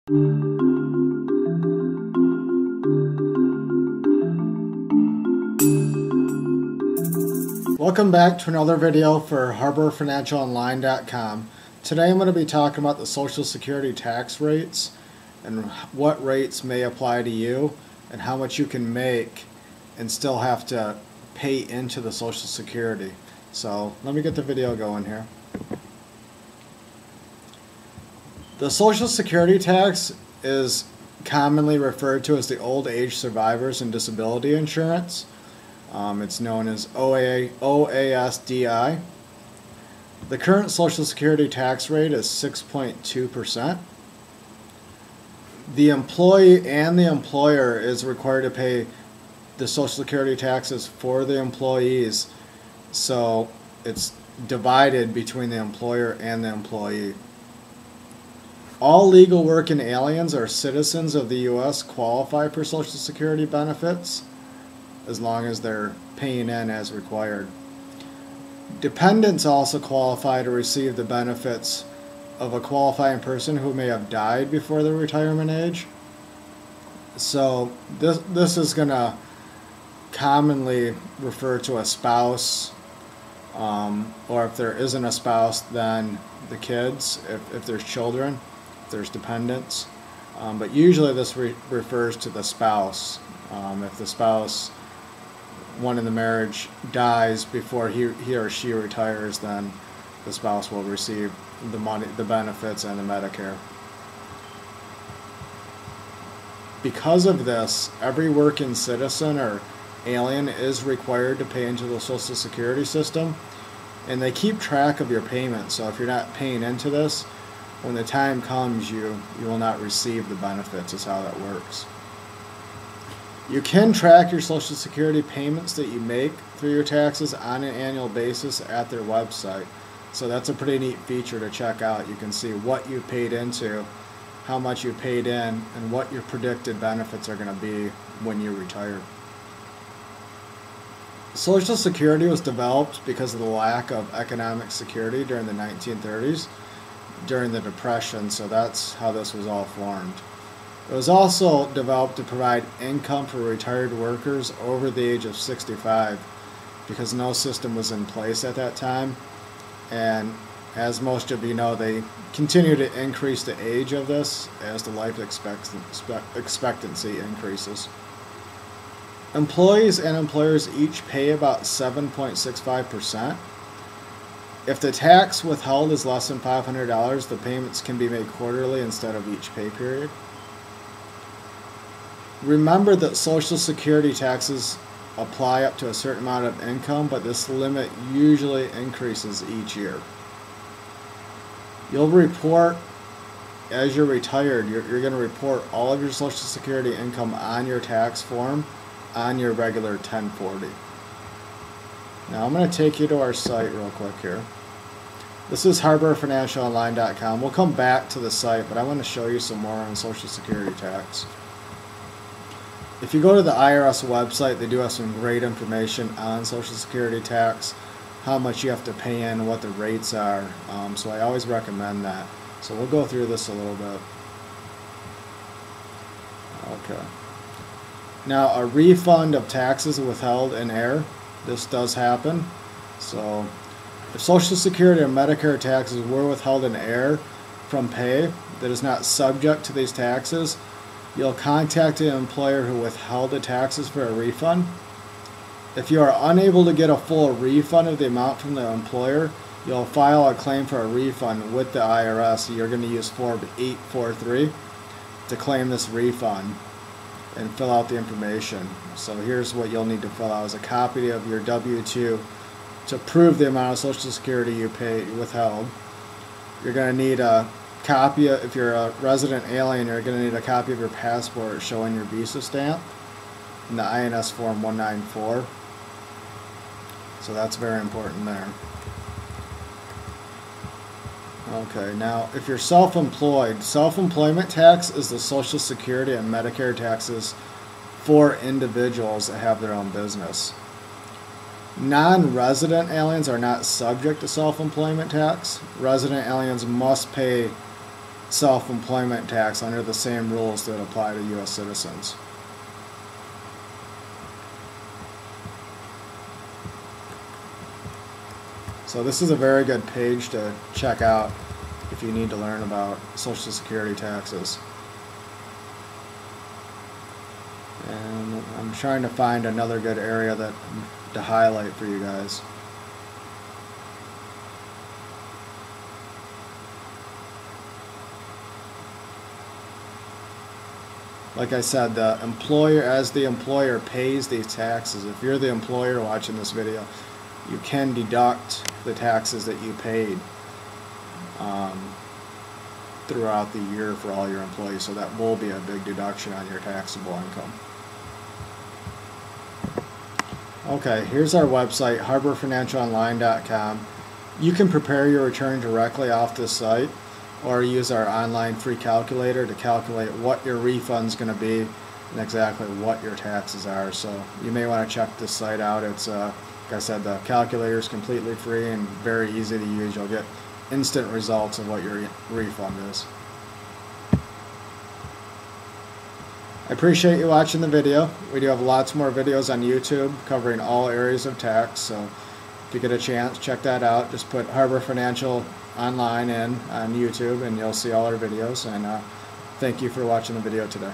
Welcome back to another video for HarborFinancialOnline.com. Today I'm going to be talking about the Social Security tax rates and what rates may apply to you and how much you can make and still have to pay into the Social Security. So let me get the video going here. The Social Security tax is commonly referred to as the Old Age Survivors and Disability Insurance. It's known as OASDI. The current Social Security tax rate is 6.2%. The employee and the employer is required to pay the Social Security taxes for the employees, so it's divided between the employer and the employee. All legal working aliens or citizens of the U.S. qualify for Social Security benefits as long as they're paying in as required. Dependents also qualify to receive the benefits of a qualifying person who may have died before their retirement age. So this is going to commonly refer to a spouse, or if there isn't a spouse, then the kids, if there's children, if there's dependents. But usually this refers to the spouse. If the spouse, one in the marriage, dies before he or she retires, then the spouse will receive the money, the benefits, and the Medicare. Because of this, every working citizen or alien is required to pay into the Social Security system, and they keep track of your payments. So if you're not paying into this, when the time comes, you will not receive the benefits. Is how that works. You can track your Social Security payments that you make through your taxes on an annual basis at their website. So that's a pretty neat feature to check out. You can see what you paid into, how much you paid in, and what your predicted benefits are going to be when you retire. Social Security was developed because of the lack of economic security during the 1930s, during the Depression, so that's how this was all formed. It was also developed to provide income for retired workers over the age of 65 because no system was in place at that time. And as most of you know, they continue to increase the age of this as the life expectancy increases. Employees and employers each pay about 7.65%. If the tax withheld is less than $500, the payments can be made quarterly instead of each pay period. Remember that Social Security taxes apply up to a certain amount of income, but this limit usually increases each year. You'll report, as you're retired, you're going to report all of your Social Security income on your tax form on your regular 1040. Now I'm going to take you to our site real quick here. This is HarborFinancialOnline.com. We'll come back to the site, but I want to show you some more on Social Security tax. If you go to the IRS website, they do have some great information on Social Security tax, how much you have to pay in, what the rates are. So I always recommend that. So we'll go through this a little bit. Okay. Now, a refund of taxes withheld in error. This does happen. So if Social Security or Medicare taxes were withheld in error from pay that is not subject to these taxes, you'll contact the employer who withheld the taxes for a refund. If you are unable to get a full refund of the amount from the employer, you'll file a claim for a refund with the IRS. You're going to use Form 843 to claim this refund and fill out the information. So here's what you'll need to fill out: is a copy of your W-2 to prove the amount of Social Security you withheld. You're going to need a copy of, if you're a resident alien, you're going to need a copy of your passport showing your visa stamp and the INS Form 194. So that's very important there. Okay, now if you're self-employed, self-employment tax is the Social Security and Medicare taxes for individuals that have their own business. Non-resident aliens are not subject to self-employment tax. Resident aliens must pay self-employment tax under the same rules that apply to U.S. citizens. So this is a very good page to check out if you need to learn about Social Security taxes. And I'm trying to find another good area to highlight for you guys. Like I said, the employer, as the employer, pays these taxes. If you're the employer watching this video, you can deduct the taxes that you paid throughout the year for all your employees. So that will be a big deduction on your taxable income. Okay, here's our website, harborfinancialonline.com. You can prepare your return directly off this site, or use our online free calculator to calculate what your refund's going to be and exactly what your taxes are. So you may want to check this site out. It's like I said, the calculator is completely free and very easy to use. You'll get instant results of what your refund is. I appreciate you watching the video. We do have lots more videos on YouTube covering all areas of tax, so if you get a chance, check that out. Just put Harbor Financial Online in on YouTube and you'll see all our videos. And thank you for watching the video today.